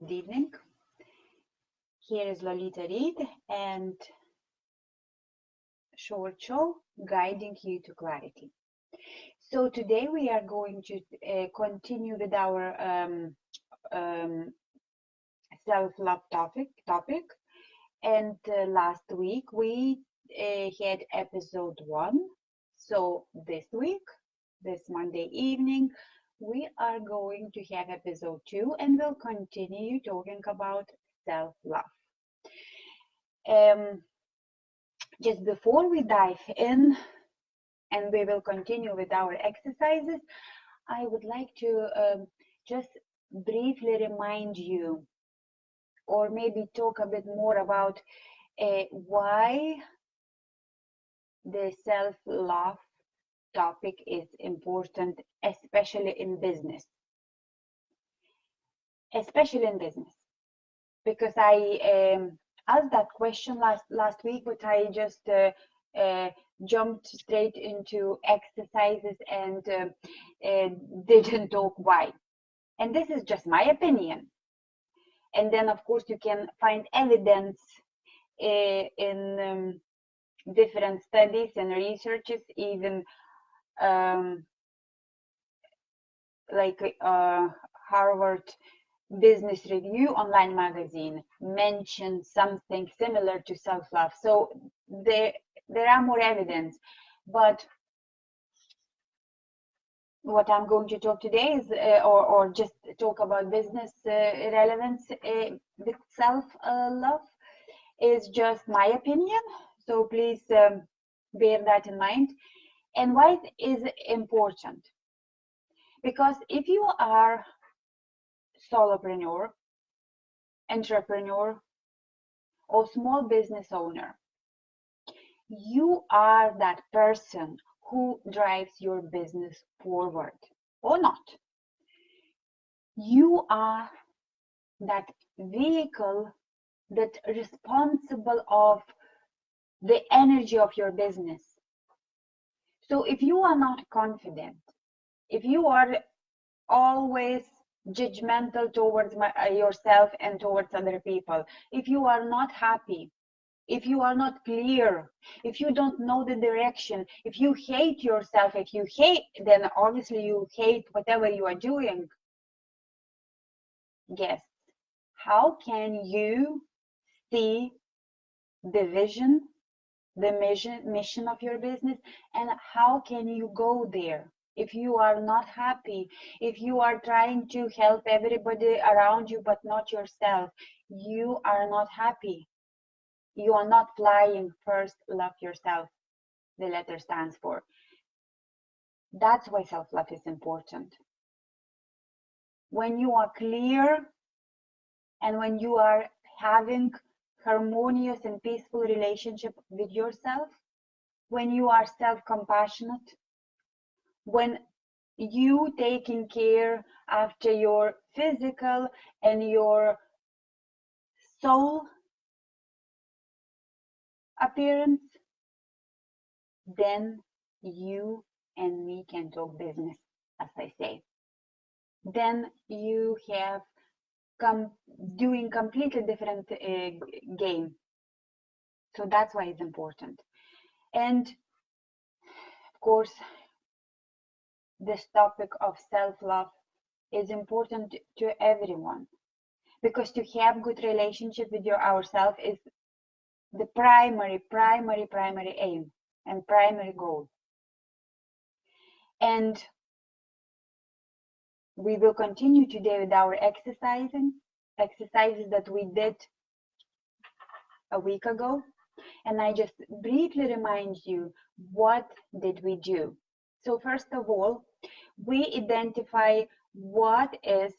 Good evening. Here is Lolita Reid and short show guiding you to clarity. So today we are going to continue with our self-love topic. And last week we had episode 1. So this week, this Monday evening, we are going to have episode 2 and we'll continue talking about self-love. Just before we dive in and we will continue with our exercises, I would like to just briefly remind you or maybe talk a bit more about why the self-love topic is important, especially in business. Because I asked that question last week, but I just jumped straight into exercises and didn't talk why. And this is just my opinion. And then, of course, you can find evidence in different studies and researches, even like Harvard Business Review online magazine mentioned something similar to self-love. So there are more evidence, but what I'm going to talk today is or just talk about business relevance with self-love is just my opinion. So please bear that in mind. And why it is important? Because if you are solopreneur, entrepreneur, or small business owner, you are that person who drives your business forward or not. You are that vehicle that responsible of the energy of your business. So if you are not confident, if you are always judgmental towards yourself and towards other people, if you are not happy, if you are not clear, if you don't know the direction, if you hate yourself, then obviously you hate whatever you are doing. Guess, how can you see the vision, the mission of your business, and how can you go there? If you are not happy, if you are trying to help everybody around you but not yourself, you are not happy. You are not flying. First, love yourself, the letter stands for. That's why self-love is important. When you are clear and when you are having harmonious and peaceful relationship with yourself, when you are self-compassionate, when you taking care after your physical and your soul appearance, then you and me can talk business, as I say. Then you have doing completely different game. So that's why it's important. And of course, this topic of self-love is important to everyone, because to have good relationship with ourselves is the primary aim and primary goal. And we will continue today with our exercises that we did a week ago. And I just briefly remind you, what did we do? So first of all, we identify what is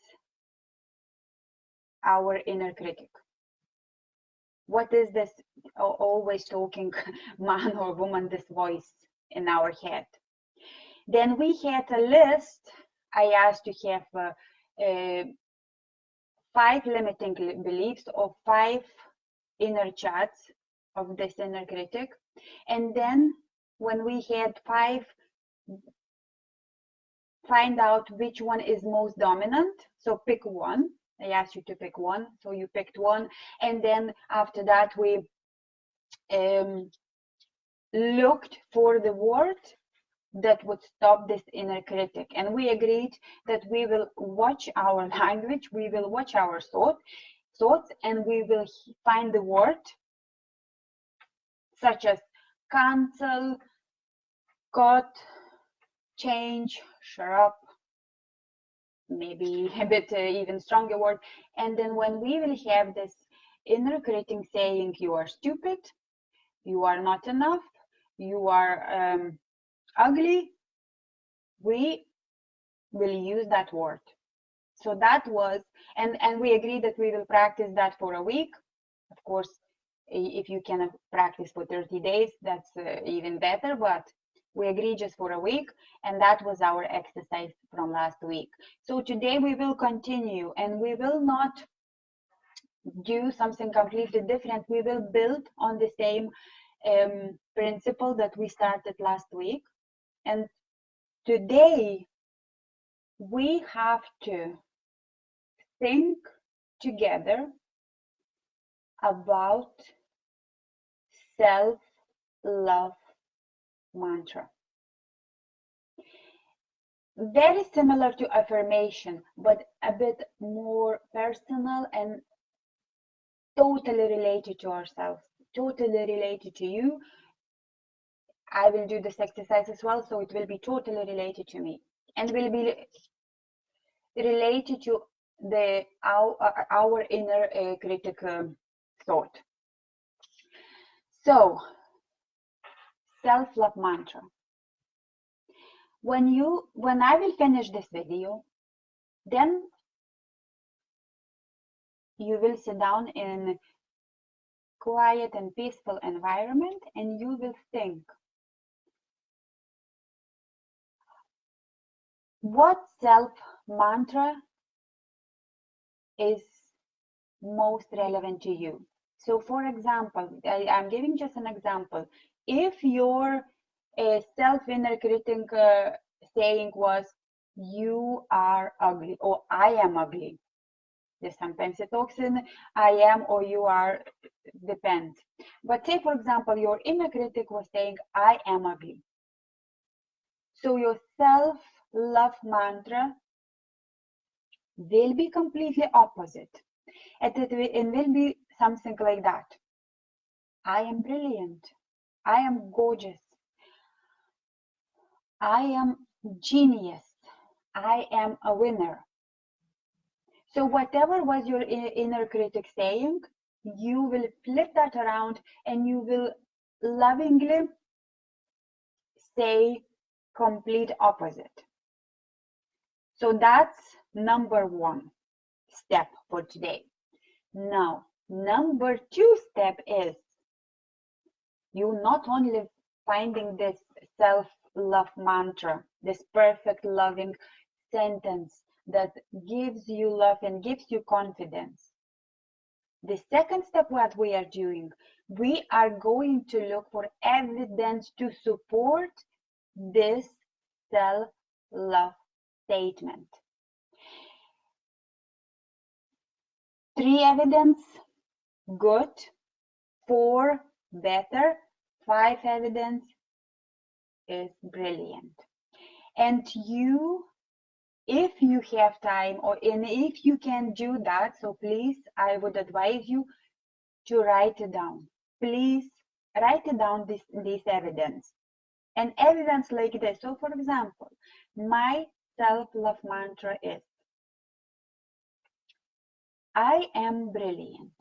our inner critic. What is this always talking man or woman, this voice in our head? Then we had a list. I asked to have 5 limiting beliefs or 5 inner chats of this inner critic. And then when we had 5, find out which one is most dominant. So pick one I asked you to pick one, so you picked one. And then after that, we looked for the word that would stop this inner critic. And we agreed that we will watch our language, we will watch our thoughts, and we will find the word such as cancel, cut, change, shut up, maybe a bit even stronger word. And then when we will have this inner critic saying you are stupid, you are not enough, you are ugly, we will use that word. So that was, and we agreed that we will practice that for a week. Of course, if you can practice for 30 days, that's even better, but we agreed just for a week, and that was our exercise from last week. So today we will continue, and we will not do something completely different. We will build on the same principle that we started last week. And today we have to think together about self-love mantra. Very similar to affirmation, but a bit more personal and totally related to ourselves, totally related to you. I will do this exercise as well, so it will be totally related to me and will be related to our inner critic thought. So, self-love mantra. When I will finish this video, then you will sit down in quiet and peaceful environment, and you will think, what self mantra is most relevant to you. So for example, I'm giving just an example. If your self inner critic saying was, you are ugly, or I am ugly. Sometimes it talks in I am or you are, depends. But say for example, your inner critic was saying, I am ugly. So your self-love mantra will be completely opposite. It will be something like that. I am brilliant. I am gorgeous. I am genius. I am a winner. So whatever was your inner critic saying, you will flip that around and you will lovingly say complete opposite. So that's number one step for today. Now, number two step is you not only finding this self-love mantra, this perfect loving sentence that gives you love and gives you confidence. The second step, what we are doing, we are going to look for evidence to support this self-love statement. 3 evidence, good. 4, better. 5 evidence is brilliant. And you, if you have time and if you can do that, so please, I would advise you to write it down. Please write it down, this evidence. And evidence like this. So for example, my self-love mantra is, I am brilliant,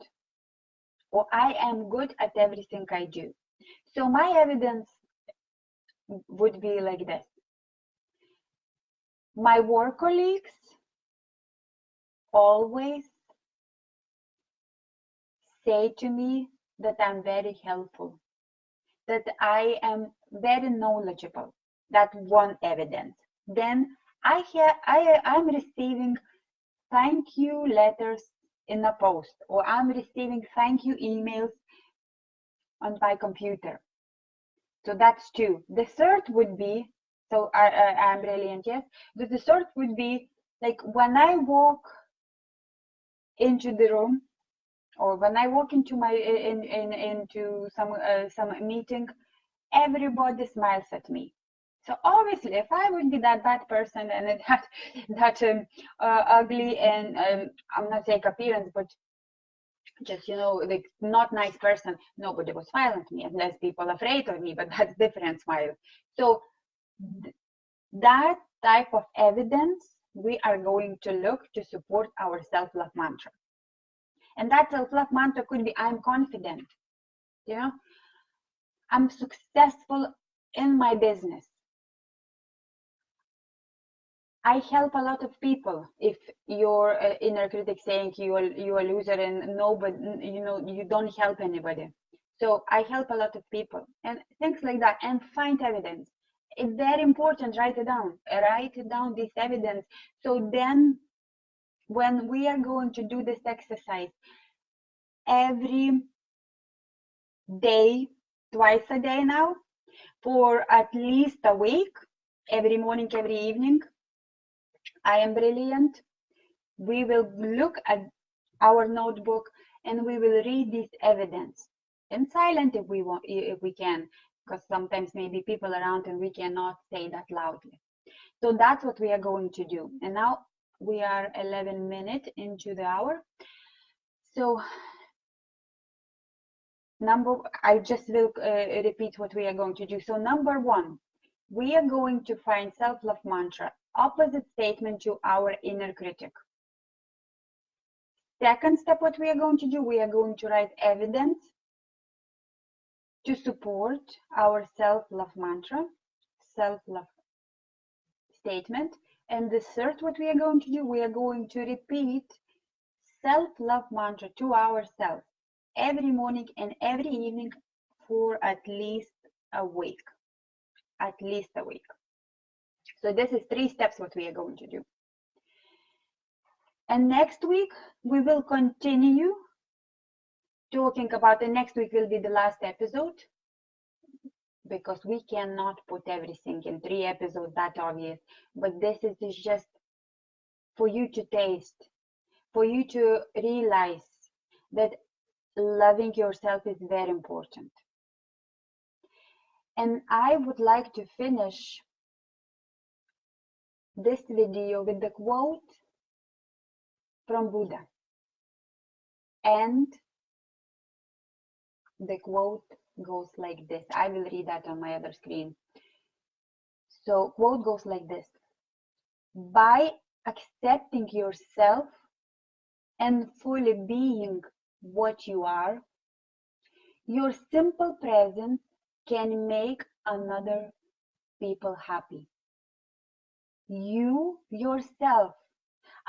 or I am good at everything I do. So my evidence would be like this. My work colleagues always say to me that I'm very helpful, that I am very knowledgeable. That's one evidence. Then I'm receiving thank you letters in a post, or I'm receiving thank you emails on my computer. So that's 2. The third would be, so I'm brilliant, yes. The third would be like when I walk into the room, or when I walk into my into some meeting, everybody smiles at me. So obviously, if I would be that bad person and that ugly and I'm not saying appearance, but just like not nice person, nobody would smile at me unless people afraid of me. But that's different smile. So that type of evidence we are going to look to support our self-love mantra. And that self-love mantra could be, I'm confident, I'm successful in my business, I help a lot of people. If your inner critic saying you're a loser and nobody, you don't help anybody. So I help a lot of people and things like that, and find evidence. It's very important. Write it down. Write it down, this evidence. So then, when we are going to do this exercise every day, twice a day now, for at least a week, every morning, every evening, I am brilliant. We will look at our notebook and we will read this evidence in silent if we want, if we can, because sometimes maybe people around and we cannot say that loudly. So that's what we are going to do. And now we are 11 minutes into the hour. So I just will repeat what we are going to do. So number one, we are going to find self-love mantra, opposite statement to our inner critic. Second step, what we are going to do, we are going to write evidence to support our self-love mantra, self-love statement. And the third, what we are going to do, we are going to repeat self-love mantra to ourselves every morning and every evening for at least a week. At least a week. So this is 3 steps what we are going to do. And next week, we will continue talking about, the next week will be the last episode, because we cannot put everything in 3 episodes, that obvious. But this is just for you to taste, for you to realize that loving yourself is very important. And I would like to finish this video with the quote from Buddha. And the quote goes like this. I will read that on my other screen. So quote goes like this: by accepting yourself and fully being what you are, your simple presence can make another people happy. You yourself,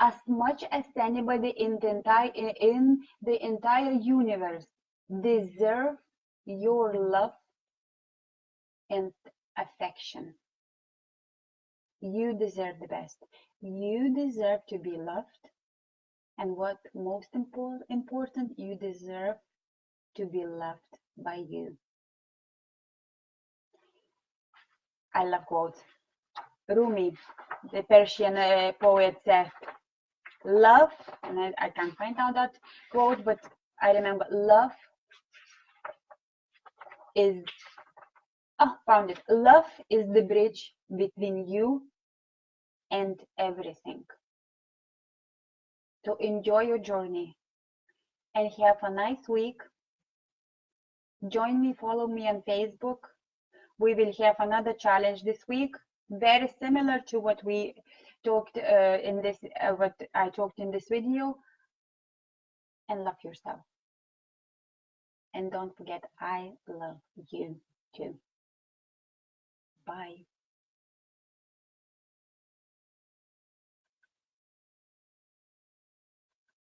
as much as anybody in the entire universe, deserve your love and affection. You deserve the best. You deserve to be loved. And what most important, you deserve to be loved by you. I love quotes. Rumi, the Persian poet, said, love, and I can't find out that quote, but I remember, love is, found it. Love is the bridge between you and everything. So enjoy your journey and have a nice week. Join me, follow me on Facebook. We will have another challenge this week, very similar to what we talked what I talked in this video. And love yourself. And don't forget, I love you too. Bye.